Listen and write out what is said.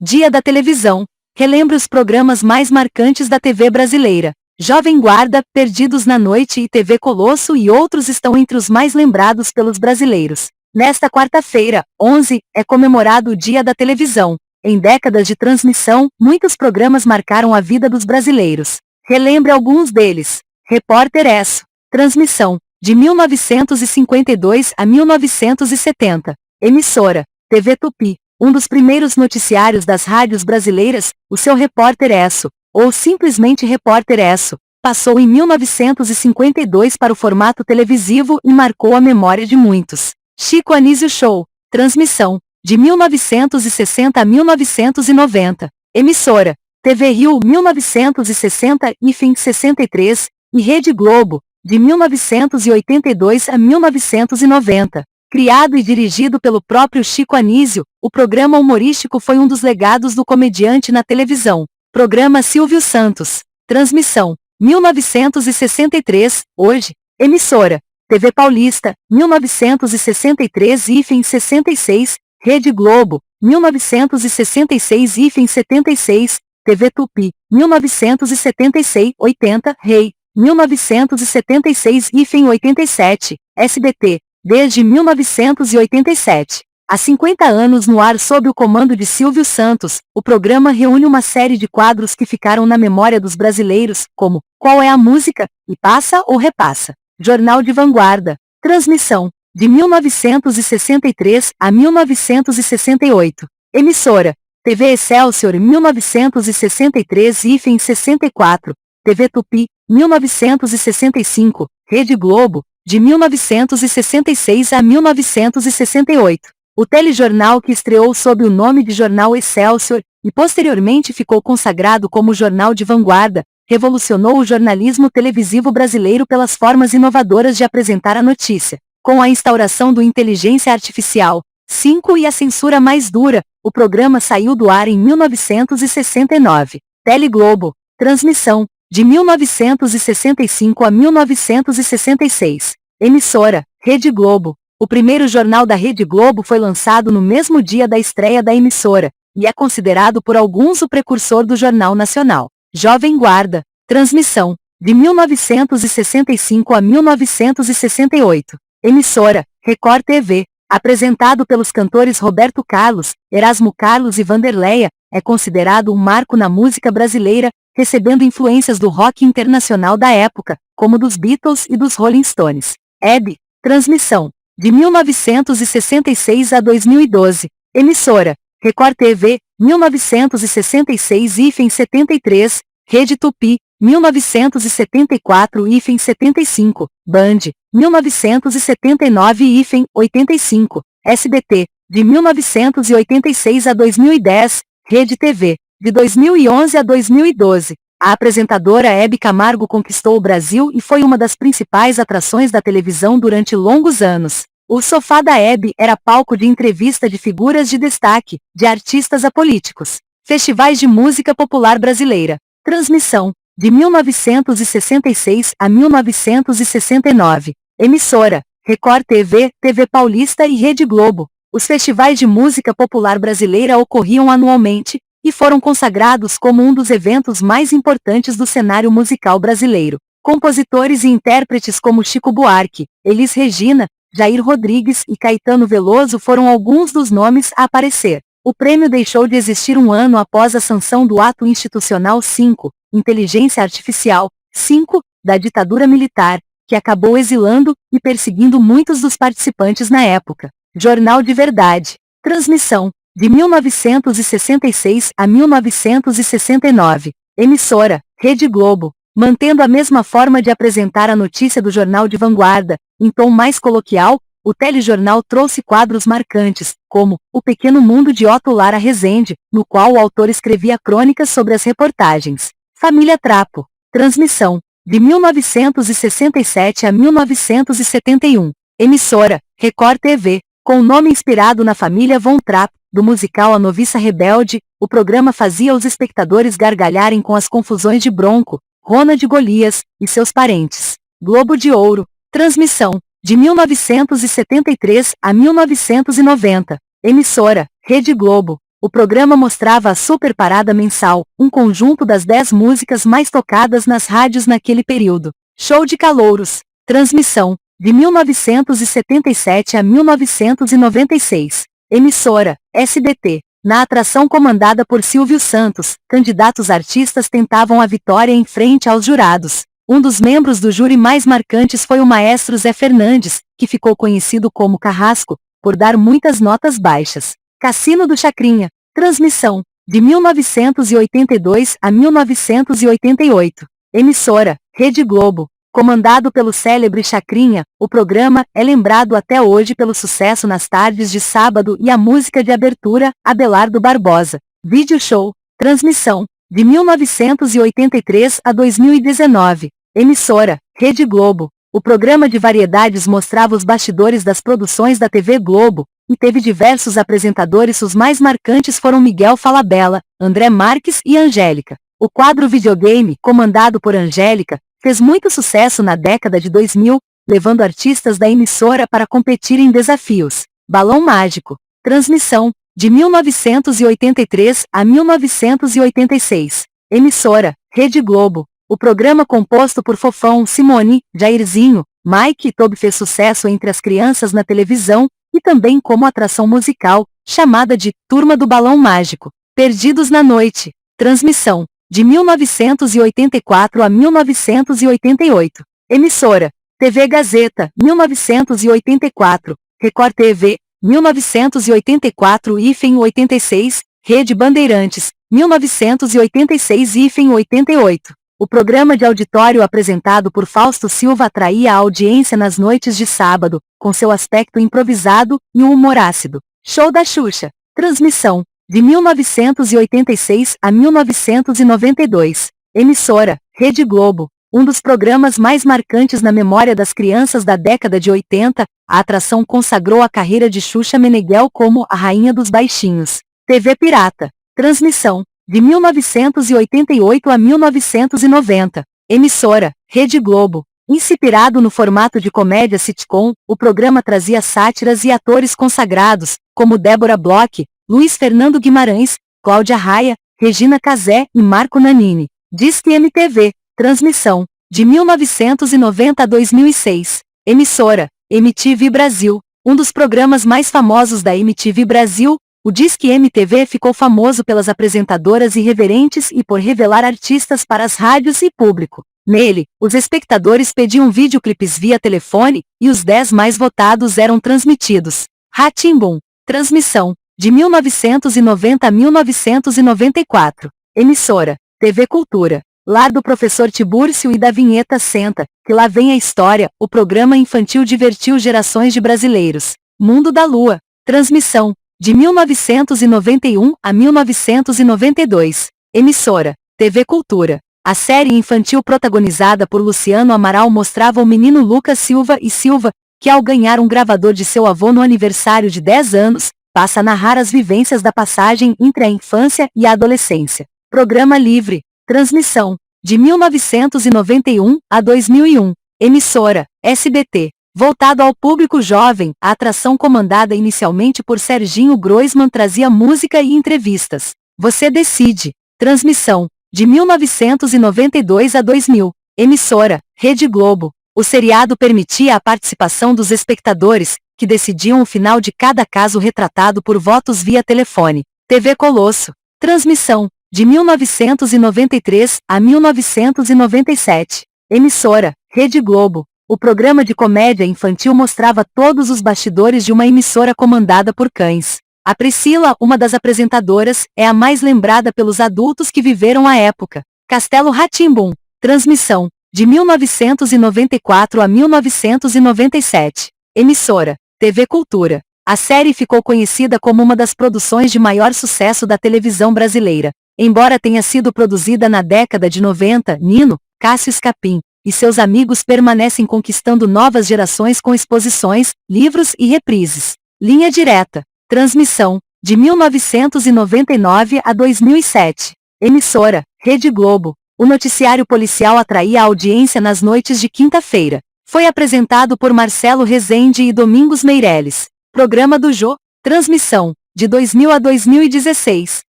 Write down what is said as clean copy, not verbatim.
Dia da Televisão. Relembra os programas mais marcantes da TV brasileira. Jovem Guarda, Perdidos na Noite e TV Colosso e outros estão entre os mais lembrados pelos brasileiros. Nesta quarta-feira, 11, é comemorado o Dia da Televisão. Em décadas de transmissão, muitos programas marcaram a vida dos brasileiros. Relembre alguns deles. Repórter Esso. Transmissão. De 1952 a 1970. Emissora. TV Tupi. Um dos primeiros noticiários das rádios brasileiras, o seu Repórter Esso, ou simplesmente Repórter Esso, passou em 1952 para o formato televisivo e marcou a memória de muitos. Chico Anísio Show. Transmissão. De 1960 a 1990. Emissora. TV Rio 1960 e fim 63, e Rede Globo, de 1982 a 1990. Criado e dirigido pelo próprio Chico Anísio, o programa humorístico foi um dos legados do comediante na televisão. Programa Silvio Santos. Transmissão. 1963, hoje. Emissora. TV Paulista, 1963 e fim 66, Rede Globo, 1966 e fim 76, TV Tupi, 1976-80, Rei, 1976 e fim 87, SBT, desde 1987. Há 50 anos no ar sob o comando de Silvio Santos, o programa reúne uma série de quadros que ficaram na memória dos brasileiros, como Qual é a Música? E Passa ou Repassa. Jornal de Vanguarda. Transmissão. De 1963 a 1968. Emissora. TV Excelsior 1963 e fim 64. TV Tupi, 1965. Rede Globo, de 1966 a 1968. O telejornal que estreou sob o nome de Jornal Excelsior, e posteriormente ficou consagrado como Jornal de Vanguarda, revolucionou o jornalismo televisivo brasileiro pelas formas inovadoras de apresentar a notícia. Com a instauração do inteligência artificial, 5 e a censura mais dura, o programa saiu do ar em 1969. Teleglobo. Transmissão. De 1965 a 1966. Emissora. Rede Globo. O primeiro jornal da Rede Globo foi lançado no mesmo dia da estreia da emissora, e é considerado por alguns o precursor do Jornal Nacional. Jovem Guarda. Transmissão. De 1965 a 1968. Emissora. Record TV. Apresentado pelos cantores Roberto Carlos, Erasmo Carlos e Vanderleia, é considerado um marco na música brasileira, recebendo influências do rock internacional da época, como dos Beatles e dos Rolling Stones. Hebe. Transmissão. De 1966 a 2012. Emissora. Record TV, 1966 e fim 73, Rede Tupi, 1974 e fim 75, Band, 1979 e fim 85, SBT, de 1986 a 2010, Rede TV, de 2011 a 2012. A apresentadora Hebe Camargo conquistou o Brasil e foi uma das principais atrações da televisão durante longos anos. O sofá da Hebe era palco de entrevista de figuras de destaque, de artistas a políticos. Festivais de música popular brasileira. Transmissão. De 1966 a 1969. Emissora. Record TV, TV Paulista e Rede Globo. Os festivais de música popular brasileira ocorriam anualmente, e foram consagrados como um dos eventos mais importantes do cenário musical brasileiro. Compositores e intérpretes como Chico Buarque, Elis Regina, Jair Rodrigues e Caetano Veloso foram alguns dos nomes a aparecer. O prêmio deixou de existir um ano após a sanção do Ato Institucional 5, Inteligência Artificial, 5, da ditadura militar, que acabou exilando e perseguindo muitos dos participantes na época. Jornal de Verdade. Transmissão. De 1966 a 1969. Emissora. Rede Globo. Mantendo a mesma forma de apresentar a notícia do Jornal de Vanguarda, em tom mais coloquial, o telejornal trouxe quadros marcantes, como O Pequeno Mundo de Otto Lara Rezende, no qual o autor escrevia crônicas sobre as reportagens. Família Trapo. Transmissão. De 1967 a 1971. Emissora. Record TV. Com o nome inspirado na família Von Trapp, do musical A Noviça Rebelde, o programa fazia os espectadores gargalharem com as confusões de Bronco, Rona de Golias e seus parentes. Globo de Ouro. Transmissão. De 1973 a 1990. Emissora. Rede Globo. O programa mostrava a Super Parada Mensal, um conjunto das 10 músicas mais tocadas nas rádios naquele período. Show de Calouros. Transmissão. De 1977 a 1996. Emissora, SBT. Na atração comandada por Silvio Santos, candidatos artistas tentavam a vitória em frente aos jurados. Um dos membros do júri mais marcantes foi o maestro Zé Fernandes, que ficou conhecido como Carrasco, por dar muitas notas baixas. Cassino do Chacrinha. Transmissão. De 1982 a 1988. Emissora, Rede Globo. Comandado pelo célebre Chacrinha, o programa é lembrado até hoje pelo sucesso nas tardes de sábado e a música de abertura, Abelardo Barbosa. Vídeo Show. Transmissão. De 1983 a 2019. Emissora, Rede Globo. O programa de variedades mostrava os bastidores das produções da TV Globo, e teve diversos apresentadores. Os mais marcantes foram Miguel Falabella, André Marques e Angélica. O quadro Videogame, comandado por Angélica, fez muito sucesso na década de 2000, levando artistas da emissora para competir em desafios. Balão Mágico. Transmissão. De 1983 a 1986. Emissora, Rede Globo. O programa composto por Fofão, Simone, Jairzinho, Mike e Tobi fez sucesso entre as crianças na televisão, e também como atração musical, chamada de Turma do Balão Mágico. Perdidos na Noite. Transmissão. De 1984 a 1988. Emissora, TV Gazeta, 1984, Record TV, 1984-86, Rede Bandeirantes, 1986-88. O programa de auditório apresentado por Fausto Silva atraía a audiência nas noites de sábado, com seu aspecto improvisado e um humor ácido. Show da Xuxa. Transmissão. De 1986 a 1992. Emissora, Rede Globo. Um dos programas mais marcantes na memória das crianças da década de 80, a atração consagrou a carreira de Xuxa Meneghel como a rainha dos baixinhos. TV Pirata. Transmissão. De 1988 a 1990. Emissora, Rede Globo. Inspirado no formato de comédia sitcom, o programa trazia sátiras e atores consagrados, como Débora Bloch, Luiz Fernando Guimarães, Cláudia Raia, Regina Casé e Marco Nanini. Disque MTV. Transmissão. De 1990 a 2006. Emissora, MTV Brasil. Um dos programas mais famosos da MTV Brasil, o Disque MTV ficou famoso pelas apresentadoras irreverentes e por revelar artistas para as rádios e público. Nele, os espectadores pediam videoclipes via telefone, e os 10 mais votados eram transmitidos. Rá-Tim-Bum. Transmissão. De 1990 a 1994. Emissora, TV Cultura. Lar do Professor Tibúrcio e da Vinheta Senta, que lá vem a história, o programa infantil divertiu gerações de brasileiros. Mundo da Lua. Transmissão. De 1991 a 1992. Emissora, TV Cultura. A série infantil protagonizada por Luciano Amaral mostrava o menino Lucas Silva e Silva, que ao ganhar um gravador de seu avô no aniversário de 10 anos, passa a narrar as vivências da passagem entre a infância e a adolescência. Programa Livre. Transmissão. De 1991 a 2001. Emissora, SBT. Voltado ao público jovem, a atração comandada inicialmente por Serginho Groisman trazia música e entrevistas. Você Decide. Transmissão. De 1992 a 2000. Emissora, Rede Globo. O seriado permitia a participação dos espectadores, que decidiam o final de cada caso retratado por votos via telefone. TV Colosso. Transmissão. De 1993 a 1997. Emissora, Rede Globo. O programa de comédia infantil mostrava todos os bastidores de uma emissora comandada por cães. A Priscila, uma das apresentadoras, é a mais lembrada pelos adultos que viveram a época. Castelo Rá-Tim-Bum. Transmissão. De 1994 a 1997. Emissora, TV Cultura. A série ficou conhecida como uma das produções de maior sucesso da televisão brasileira. Embora tenha sido produzida na década de 90, Nino, Cássio Escapim e seus amigos permanecem conquistando novas gerações com exposições, livros e reprises. Linha Direta. Transmissão. De 1999 a 2007. Emissora, Rede Globo. O noticiário policial atraía a audiência nas noites de quinta-feira. Foi apresentado por Marcelo Rezende e Domingos Meirelles. Programa do Jô. Transmissão. De 2000 a 2016.